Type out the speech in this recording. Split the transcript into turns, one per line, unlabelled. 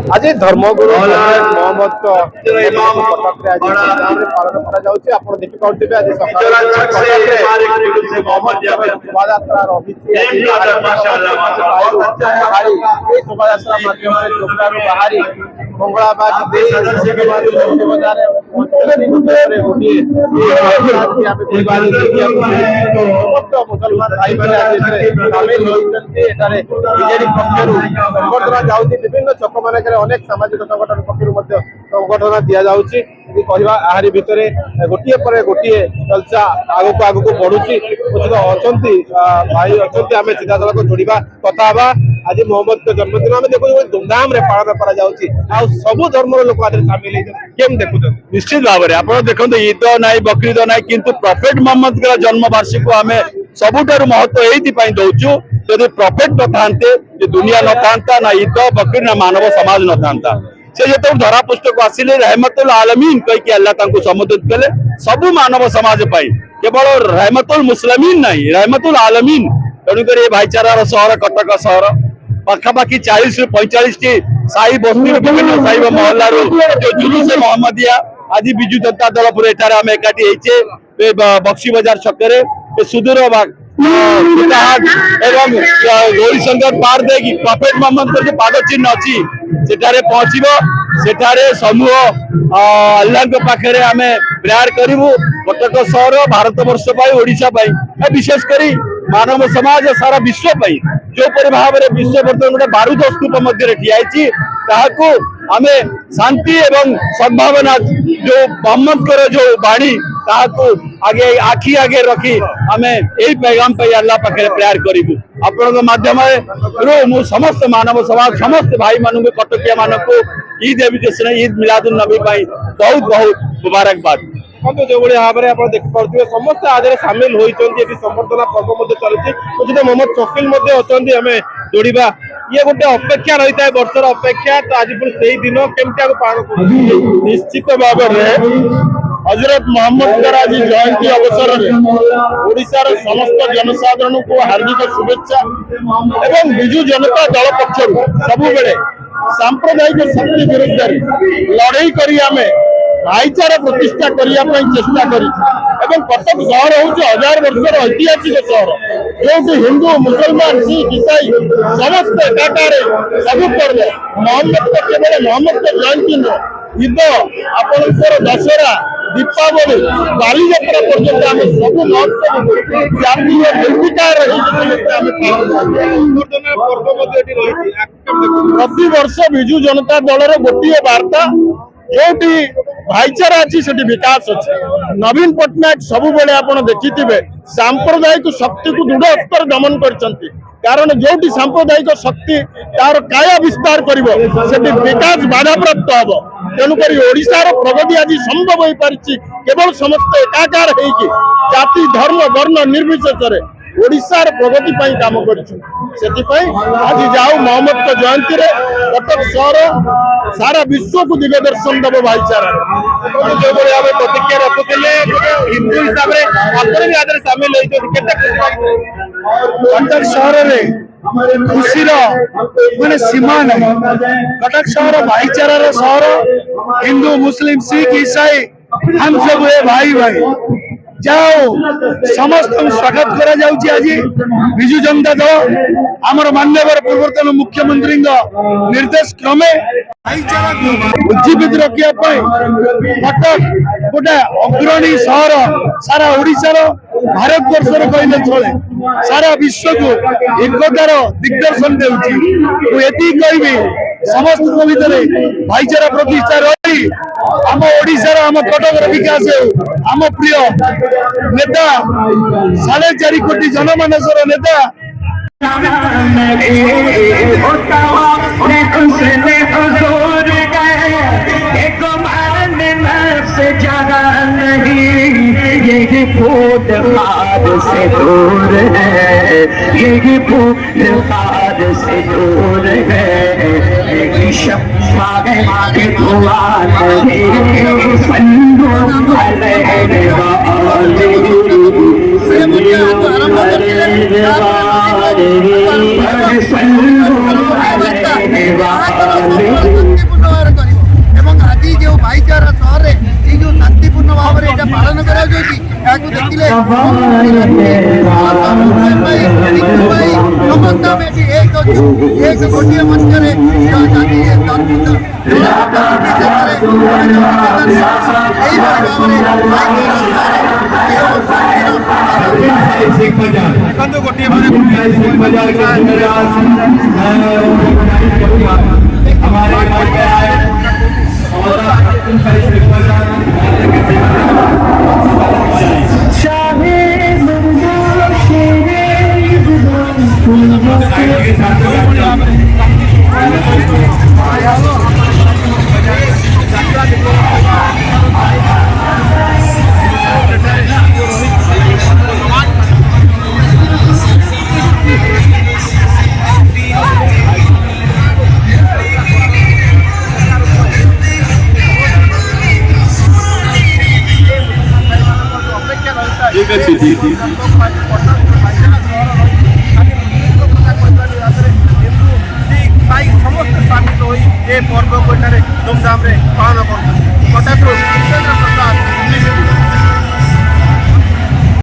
आज धर्मगुरु मोहम्मद कटक पालन कर देखिए आज शोभा बाहरी मंगलाबाद मुसलमान भाई संगठन जाऊँगी विभिन्न छक मान अनेक सामाजिक संगठन पक्ष संगठन दि जाऊँगी आहरी भितर गोटे पर गोटे चर्चा आगक आगक बढ़ुची अच्छा भाई अच्छा आम सीधा सड़क जोड़ा कथा आज मोहम्मद के जन्मदिन आम देखो धूमधाम रे पालन करा सबु धर्म लोक सामिल केम देखुं
निश्चित भाव में आप देखो ईद ना बकरीद ना किंतु प्रॉफेट मोहम्मद का जन्म वार्षिक आम सबुठार महत्व ये दौचु जदि प्रॉफेट न था दुनिया न था ना ईद बकरीद ना मानव समाज न था से जो धरा पृष्ठ को आसिले रहमतुल आलमीन कहीकि अल्लाह संबोधित कले सबु मानव समाज केवल रहमतुल मुस्लिमीन नहीं रहमतुल आलमीन तेणुक भाईचारार सहर कटक सहर पाखापाखि 40 ରୁ 45 टी साई बस्ती विभिन्न साई महल्ला जो जुलूस मोहम्मदिया आज विजु जनता दल पूरे आम एकाठी होइछे बक्सी बाजार छकरे सुदूर एवं गौरीशंकर पार दे प्रॉफेट मोहम्मद जो पाद चिन्ह अच्छी सेठारे पहुंचबो सेठारे समूह अल्लाह पाखे आम प्रेयर करूँ कटक सहर भारत वर्ष ओडिशा विशेष करी मानव समाज सारा विश्व जो भाव में विश्व बर्तमान गोटे बारूद स्तूप मध्य ठियाई आमे शांति एवं सद्भावना जो मोहम्मद जो बाणी आगे आखि आगे रखी आमे यही पैगाम पे अल्लाह पाखे प्रेयर करूँ आपण माध्यम मु समस्त मानव समाज समस्त भाई मान कटकिया मान ईद एजुकेशन ईद मिलादुन नबी बहुत बहुत मुबारकबाद
जो भाव में आप देखिए समस्त आज सामिल होती संबर्धना पर्व चलती जो मोहम्मद शकील आम जोड़ा ये गोटे अपेक्षा रही है वर्षर अपेक्षा तो आज से दिन केमती पालन
निश्चित भाव में हजरत मोहम्मद आज जयंती अवसर में ओडिशार समस्त जनसाधारण को हार्दिक शुभेच्छा एवं विजु जनता दल पक्षर सबु बेले सांप्रदायिक शक्ति विरुद्ध लड़ई करी आमे भाईचारा प्रतिष्ठा करने चेष्टा करी कटक सहर हूँ 1000 वर्षर ऐतिहासिक सहर जो हिंदू मुसलमान सिख ईसाई समस्त एकाकार सब पर्व मोहम्मद केवल मोहम्मद जयंती नुह ईद आपंकर दशहरा दीपावली बालीजात्रा पर्यटन आम सब महोत्सव जातीय निर्विकार प्रति वर्ष विजु जनता दल गोटे वार्ता जो भाईचारा अच्छी से विकास अच्छे नवीन पट्टनायक सब बेले आप देखिथे सांप्रदायिक शक्ति को दृढ़ स्तर दमन करछंती कारण जो सांप्रदायिक शक्ति तार काया विस्तार कर विकास बाधा प्राप्त हम तेणुक ओडिशार प्रगति आज संभव हो पारिछि केवल समस्त एकाकार होइकि जाति धर्म वर्ण निर्विशेष ओडिशार प्रगति पाई काम करिछु आज जाऊ मोहम्मद को जयंती रे कटक सहर सारा विश्व को दिव्य दर्शन दब भाईचारा जो भाव प्रतिज्ञा रखुले हिंदू हिसाब से भी सामिल कटक सहर में खुशीर माने सीमा नहीं कटक सहर भाईचारार सहर हिंदू मुस्लिम सिख ईसाई हम सब भाई भाई जाओ समस्त स्वागत करा जाउची आज विजु जनता दल आमर मान्यवर पूर्वतन मुख्यमंत्री निर्देश क्रमे उज्जीवित रखा कटक गोटे अग्रणी सहर सारा ओडिशार भारत वर्षर कहले चले सारा विश्व को एकतार दिग्दर्शन देउची कहबी समस्त भीतर भाईचारा प्रतिष्ठा रही आम ओडिशार आम कटकर विकास आम प्रिय नेता 4.5 कोटी जनमानसर नेता
ये फूट खाद से दूर है ये फूट खाद से दूर है ये शम्मा के धुआं नहीं सल्लु अलैहि वाले
भाईचारा सहर में ये जो शांतिपूर्ण भाव में यहाँ पालन करा देखिले समस्त आम ये एक गोटे मंच समस्त शामिल हो पर्व धूमधाम पालन कर